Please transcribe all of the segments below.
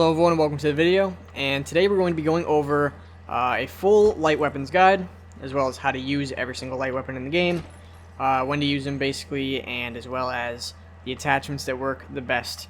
Hello everyone and welcome to the video, and today we're going to be going over a full light weapons guide, as well as how to use every single light weapon in the game, when to use them basically, and as well as the attachments that work the best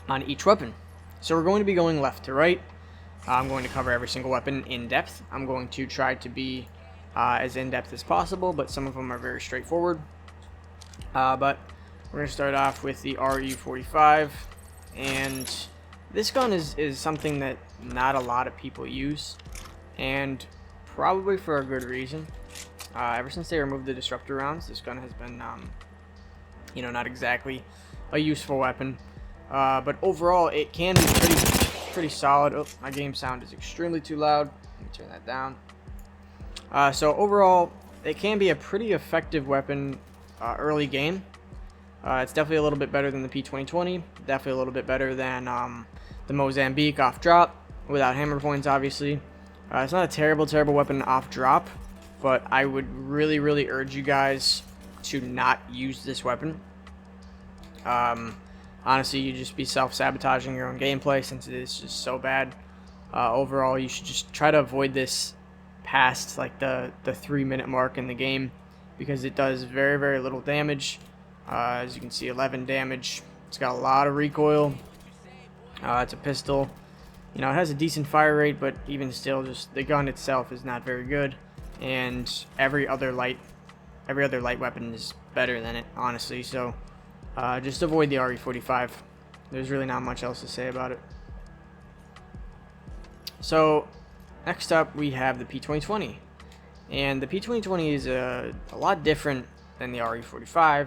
on each weapon. So we're going to be going left to right. I'm going to cover every single weapon in depth. I'm going to try to be as in depth as possible, but some of them are very straightforward. But we're going to start off with the RE45, and this gun is something that not a lot of people use, and probably for a good reason. Ever since they removed the disruptor rounds, this gun has been, not exactly a useful weapon. But overall, it can be pretty solid. Oh, my game sound is extremely too loud. Let me turn that down. So overall, it can be a pretty effective weapon early game. It's definitely a little bit better than the P2020. Definitely a little bit better than the Mozambique off drop without hammer points, obviously. It's not a terrible weapon off drop, but I would really urge you guys to not use this weapon. Honestly, you just be self-sabotaging your own gameplay since it is just so bad. Overall, you should just try to avoid this past like the 3-minute mark in the game, because it does very little damage. As you can see, 11 damage. It's got a lot of recoil. It's a pistol. It has a decent fire rate, but even still, just the gun itself is not very good. And every other light weapon is better than it, honestly. So just avoid the RE45. There's really not much else to say about it. So next up, we have the P2020, and the P2020 is a lot different than the RE45.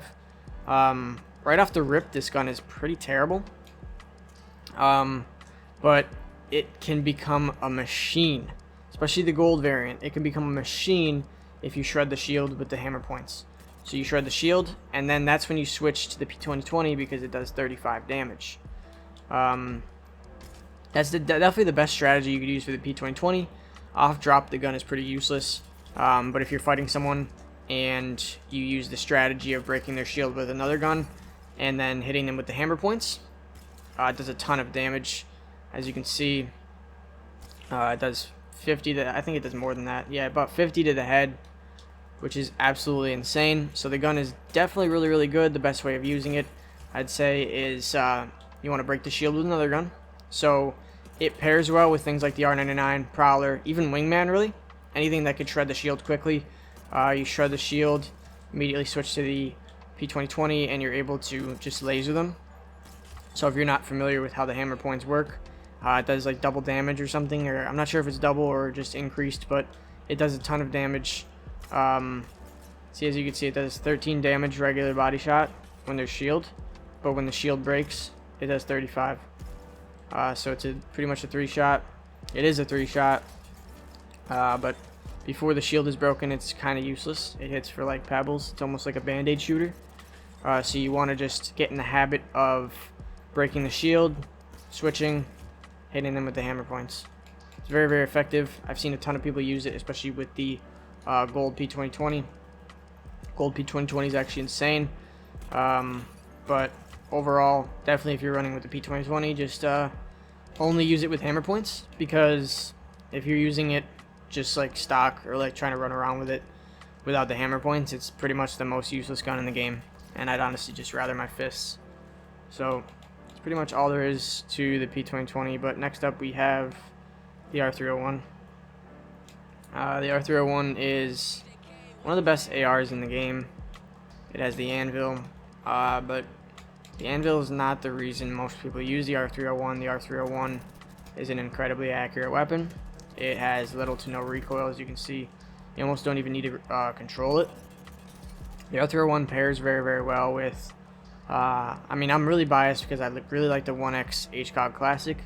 Right off the rip, this gun is pretty terrible. But it can become a machine, especially the gold variant. It can become a machine if you shred the shield with the hammer points. So you shred the shield, and then that's when you switch to the P2020 because it does 35 damage. That's definitely the best strategy you could use for the P2020. Off drop, the gun is pretty useless. But if you're fighting someone and you use the strategy of breaking their shield with another gun and then hitting them with the hammer points, it does a ton of damage. As you can see, it does 50 I think it does more than that. Yeah, about 50 to the head, which is absolutely insane. So the gun is definitely really good. The best way of using it, I'd say, is you want to break the shield with another gun. So it pairs well with things like the R99, Prowler, even Wingman, really. Anything that could shred the shield quickly. You shred the shield, immediately switch to the P2020, and you're able to just laser them. So if you're not familiar with how the hammer points work, it does like double damage or something, or I'm not sure if it's double or just increased, but it does a ton of damage. See, as you can see, it does 13 damage regular body shot when there's shield, but when the shield breaks, it does 35. So it's pretty much a 3-shot. It is a 3-shot, but before the shield is broken, it's kind of useless. It hits for like pebbles. It's almost like a band-aid shooter. So you want to just get in the habit of breaking the shield, switching, hitting them with the hammer points. It's very effective. I've seen a ton of people use it, especially with the gold P2020. Gold P2020 is actually insane. But overall, definitely if you're running with the P2020, just only use it with hammer points, because if you're using it just like stock or like trying to run around with it without the hammer points, it's pretty much the most useless gun in the game, and I'd honestly just rather my fists. So that's pretty much all there is to the P2020. But next up, we have the R301. The R301 is one of the best ARs in the game. It has the anvil, but the anvil is not the reason most people use the R301. The R301 is an incredibly accurate weapon. It has little to no recoil, as you can see. You almost don't even need to control it. The R301 pairs very well with, I'm really biased because I really like the 1X HCOG Classic,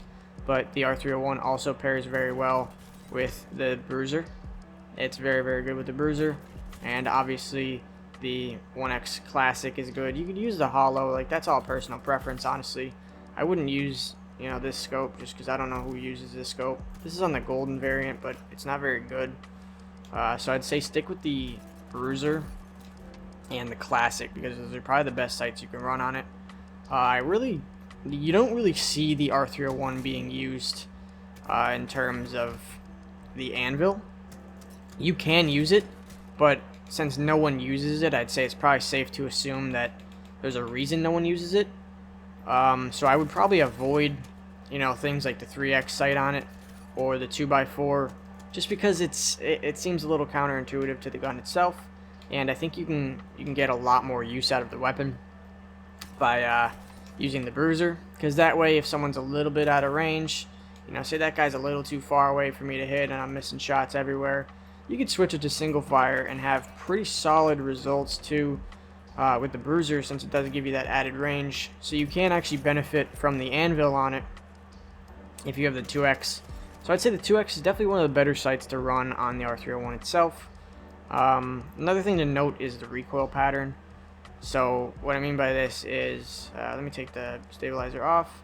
but the R301 also pairs very well with the Bruiser. It's very good with the Bruiser, and obviously the 1X Classic is good. You could use the Hollow, like that's all personal preference, honestly. I wouldn't use this scope just because I don't know who uses this scope. This is on the golden variant, but it's not very good. So I'd say stick with the Bruiser and the Classic, because those are probably the best sights you can run on it. I really you don't really see the R301 being used in terms of the anvil. You can use it, but since no one uses it, I'd say it's probably safe to assume that there's a reason no one uses it. So I would probably avoid, things like the 3x sight on it or the 2x4, just because it seems a little counterintuitive to the gun itself, and I think you can get a lot more use out of the weapon by using the bruiser, because that way if someone's a little bit out of range, say that guy's a little too far away for me to hit and I'm missing shots everywhere, you could switch it to single fire and have pretty solid results too with the bruiser, since it does give you that added range. So you can actually benefit from the anvil on it if you have the 2x. So I'd say the 2x is definitely one of the better sights to run on the R301 itself. Another thing to note is the recoil pattern. So what I mean by this is, let me take the stabilizer off.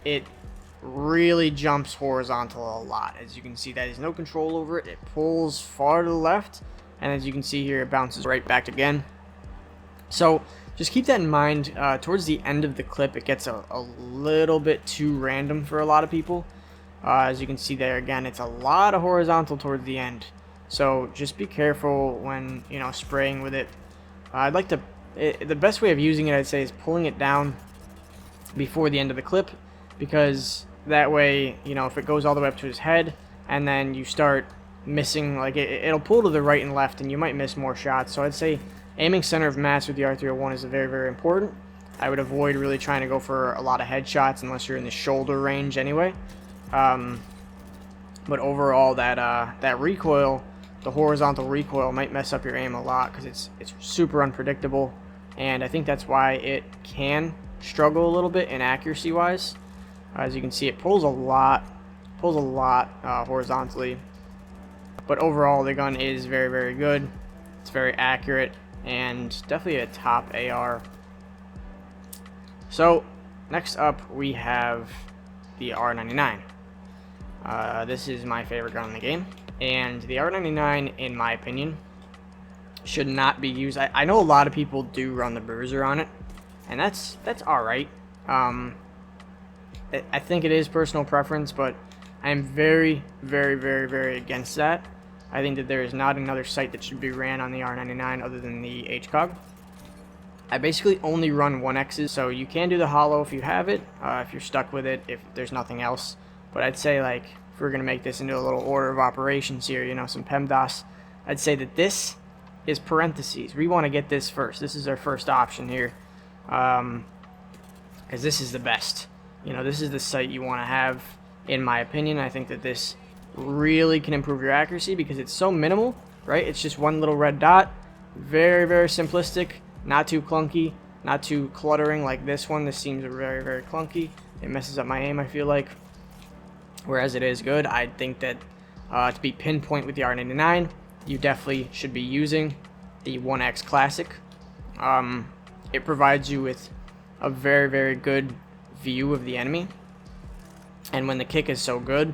It really jumps horizontal a lot. As you can see, that is no control over it. It pulls far to the left, and as you can see here, it bounces right back again. So just keep that in mind. Towards the end of the clip, it gets a little bit too random for a lot of people. As you can see there, again, it's a lot of horizontal towards the end. So just be careful when, spraying with it. The best way of using it, I'd say, is pulling it down before the end of the clip, because that way, if it goes all the way up to his head and then you start missing, like it'll pull to the right and left and you might miss more shots. So I'd say aiming center of mass with the R301 is very, very important. I would avoid really trying to go for a lot of headshots unless you're in the shoulder range anyway. But overall, that recoil, the horizontal recoil, might mess up your aim a lot because it's super unpredictable, and I think that's why it can struggle a little bit in accuracy wise. As you can see, it pulls a lot horizontally, but overall the gun is very, very good. It's very accurate and definitely a top AR. So next up we have the R99. This is my favorite gun in the game, and the R99, in my opinion, should not be used. I know a lot of people do run the bruiser on it, and that's alright. I think it is personal preference, but I am very, very, very, very against that. I think that there is not another sight that should be ran on the R99 other than the HCOG. I basically only run 1Xs, so you can do the hollow if you have it, if you're stuck with it, if there's nothing else. But I'd say, like, if we're going to make this into a little order of operations here, some PEMDAS, I'd say that this is parentheses. We want to get this first. This is our first option here, because this is the best. This is the sight you want to have, in my opinion. I think that this really can improve your accuracy because it's so minimal, right? It's just one little red dot. Very, very simplistic, not too clunky, not too cluttering like this one. This seems very, very clunky. It messes up my aim, I feel like. Whereas it is good. I think that to be pinpoint with the R99, you definitely should be using the 1X Classic. It provides you with a very, very good view of the enemy, and when the kick is so good,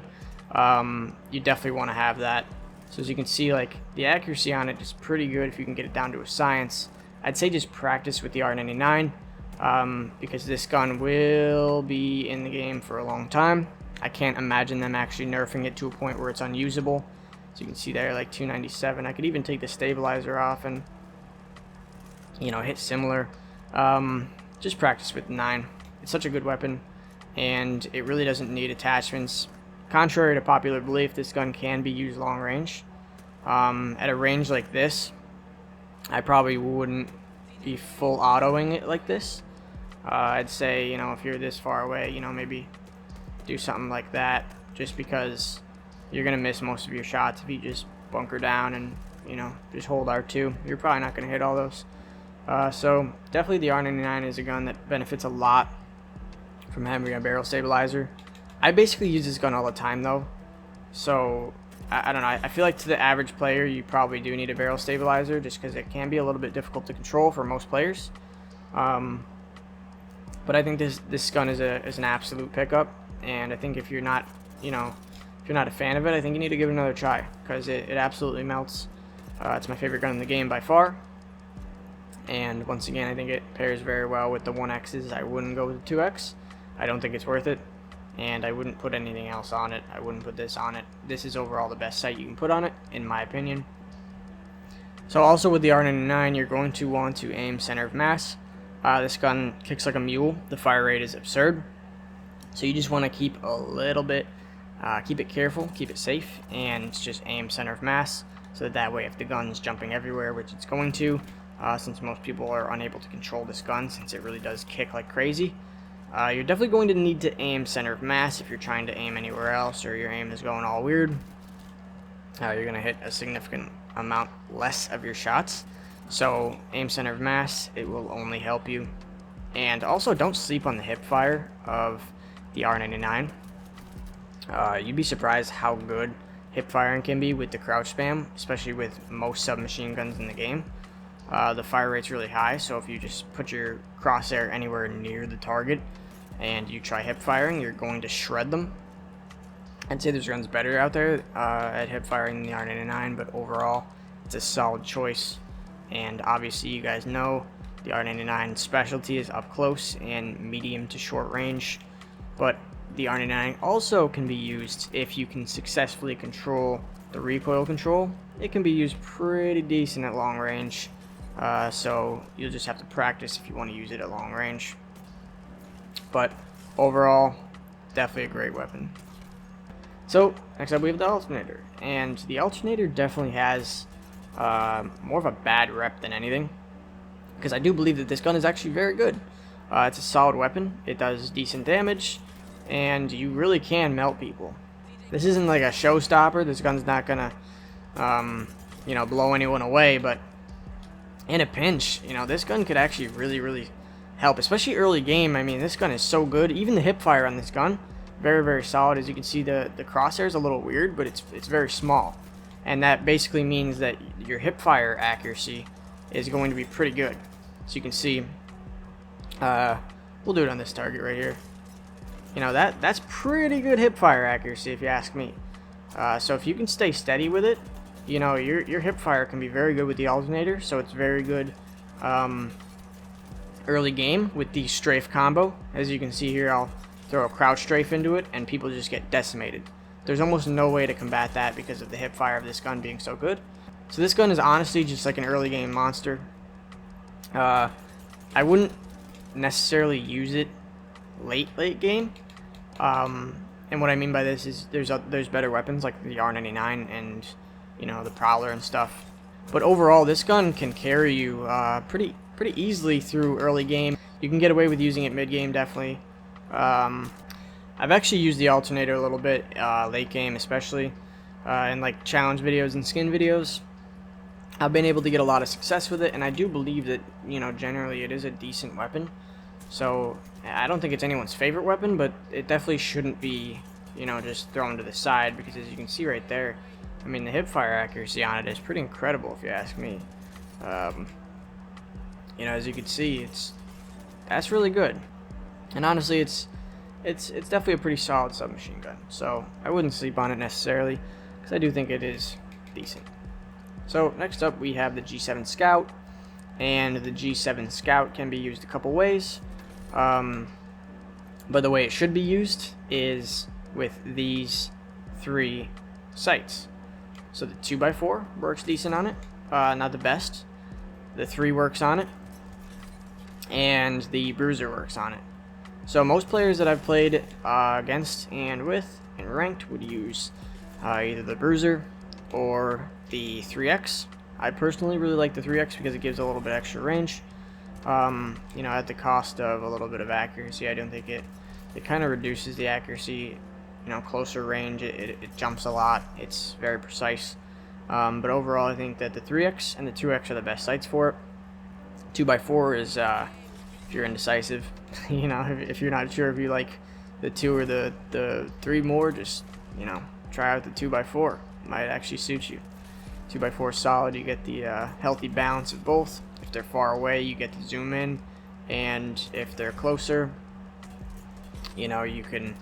you definitely want to have that. So as you can see, like, the accuracy on it is pretty good if you can get it down to a science. I'd say just practice with the R99, because this gun will be in the game for a long time. I can't imagine them actually nerfing it to a point where it's unusable. So you can see there, like 297. I could even take the stabilizer off and, hit similar. Just practice with the 9. It's such a good weapon, and it really doesn't need attachments. Contrary to popular belief, this gun can be used long range. At a range like this, I probably wouldn't be full autoing it like this. I'd say, if you're this far away, maybe do something like that, just because you're going to miss most of your shots if you just bunker down and, just hold R2. You're probably not going to hit all those. So definitely the R99 is a gun that benefits a lot from having a barrel stabilizer. I basically use this gun all the time though, so I don't know. I feel like to the average player, you probably do need a barrel stabilizer just because it can be a little bit difficult to control for most players. But I think this gun is an absolute pickup, and I think if you're not, if you're not a fan of it, I think you need to give it another try because it absolutely melts. It's my favorite gun in the game by far, And once again, I think it pairs very well with the 1Xs. I wouldn't go with the 2X. I don't think it's worth it. And I wouldn't put anything else on it. I wouldn't put this on it. This is overall the best sight you can put on it, in my opinion. So also with the R99, you're going to want to aim center of mass. This gun kicks like a mule. The fire rate is absurd. So you just want to keep a little bit, keep it careful, keep it safe, and just aim center of mass. So that way if the gun's jumping everywhere, which it's going to, since most people are unable to control this gun since it really does kick like crazy, you're definitely going to need to aim center of mass if you're trying to aim anywhere else or your aim is going all weird. You're going to hit a significant amount less of your shots. So aim center of mass, it will only help you. And also don't sleep on the hip fire of the R99. You'd be surprised how good hip firing can be with the crouch spam, especially with most submachine guns in the game. The fire rate's really high, so if you just put your crosshair anywhere near the target and you try hip firing, you're going to shred them. I'd say there's guns better out there at hip firing than the R99, but overall, it's a solid choice. And obviously, you guys know the R99 specialty is up close and medium to short range, but the R99 also can be used if you can successfully control the recoil control. It can be used pretty decent at long range, so you'll just have to practice if you want to use it at long range. But overall, definitely a great weapon. So next up we have the Alternator, and the Alternator definitely has more of a bad rep than anything, because I do believe that this gun is actually very good. It's a solid weapon, it does decent damage, and you really can melt people. This isn't like a showstopper, this gun's not gonna blow anyone away, but in a pinch, this gun could actually really help, especially early game. I mean, this gun is so good. Even the hip fire on this gun, very solid. As you can see, the crosshair is a little weird, but it's very small, and that basically means that your hip fire accuracy is going to be pretty good. So you can see, we'll do it on this target right here. That's pretty good hip fire accuracy if you ask me. So if you can stay steady with it, your hip fire can be very good with the Alternator. So it's very good early game with the strafe combo. As you can see here, I'll throw a crouch strafe into it and people just get decimated. There's almost no way to combat that because of the hip fire of this gun being so good. So this gun is honestly just like an early game monster. I wouldn't necessarily use it late game. And what I mean by this is there's better weapons like the R99 and the Prowler and stuff. But overall, this gun can carry you pretty easily through early game. You can get away with using it mid game, definitely. I've actually used the Alternator a little bit late game, especially in like challenge videos and skin videos. I've been able to get a lot of success with it, and I do believe that generally it is a decent weapon. So I don't think it's anyone's favorite weapon, but it definitely shouldn't be just thrown to the side, because as you can see right there, I mean, the hip fire accuracy on it is pretty incredible if you ask me. As you can see, that's really good. And honestly, it's definitely a pretty solid submachine gun. So I wouldn't sleep on it necessarily, because I do think it is decent. So next up we have the G7 Scout, and the G7 Scout can be used a couple ways. But the way it should be used is with these 3 sights. So the 2x4 works decent on it, not the best. The 3 works on it, and the Bruiser works on it. So most players that I've played against and with in ranked would use either the Bruiser or the 3X. I personally really like the 3X because it gives a little bit extra range. At the cost of a little bit of accuracy. I don't think it kind of reduces the accuracy. Closer range, it jumps a lot. It's very precise. But overall, I think that the 3X and the 2X are the best sights for it. 2x4 is if you're indecisive. If you're not sure if you like the 2 or the 3 more, just try out the 2x4. It might actually suit you. 2x4 is solid. You get the healthy balance of both. If they're far away, you get to zoom in, and if they're closer, you can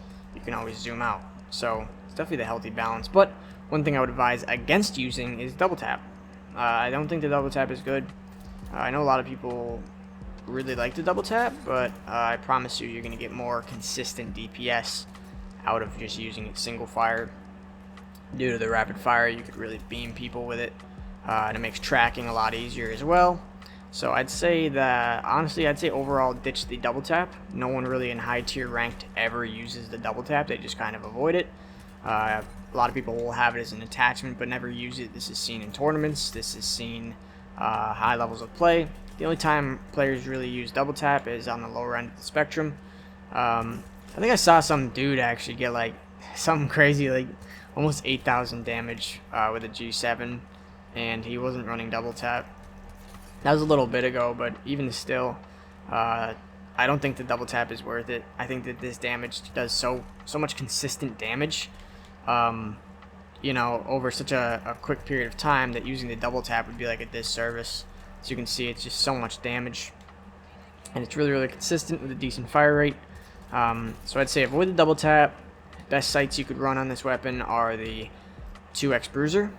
always zoom out. So it's definitely the healthy balance. But one thing I would advise against using is double tap. I don't think the double tap is good. I know a lot of people really like the double tap, but I promise you're going to get more consistent DPS out of just using it single fire. Due to the rapid fire, you could really beam people with it, and it makes tracking a lot easier as well. So I'd say that, honestly, I'd say overall ditch the double tap. No one really in high tier ranked ever uses the double tap. They just kind of avoid it. A lot of people will have it as an attachment but never use it. This is seen in tournaments. This is seen high levels of play. The only time players really use double tap is on the lower end of the spectrum. I think I saw some dude actually get like something crazy, like almost 8,000 damage with a G7, and he wasn't running double tap. That was a little bit ago, but even still, I don't think the double tap is worth it. I think that this damage does so much consistent damage, you know, over such a quick period of time, that using the double tap would be like a disservice. As you can see, it's just so much damage, and it's really consistent with a decent fire rate. So I'd say avoid the double tap. Best sights you could run on this weapon are the 2x Bruiser.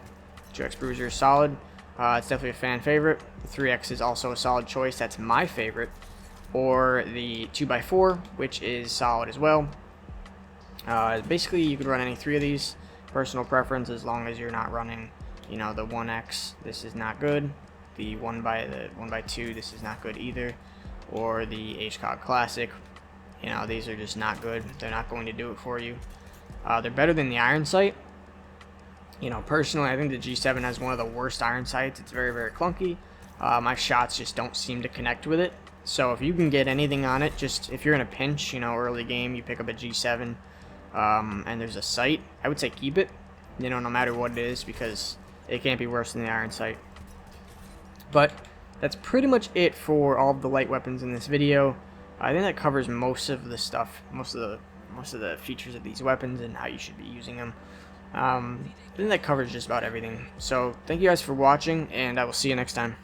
2x Bruiser is solid. It's definitely a fan favorite. The 3x is also a solid choice. That's my favorite. Or the 2x4, which is solid as well. Basically, you could run any three of these. Personal preference, as long as you're not running, you know, the 1x. This is not good. The 1x2. This is not good either. Or the HCOG Classic. You know, these are just not good. They're not going to do it for you. They're better than the Iron Sight. You know, personally, I think the G7 has one of the worst iron sights. It's very clunky. My shots just don't seem to connect with it. So if you can get anything on it, just if you're in a pinch, you know, early game, you pick up a G7, and there's a sight, I would say keep it, you know, no matter what it is, because it can't be worse than the iron sight. But that's pretty much it for all of the light weapons in this video. I think that covers most of the stuff, most of the features of these weapons and how you should be using them. I think that covers just about everything. So thank you guys for watching, and I will see you next time.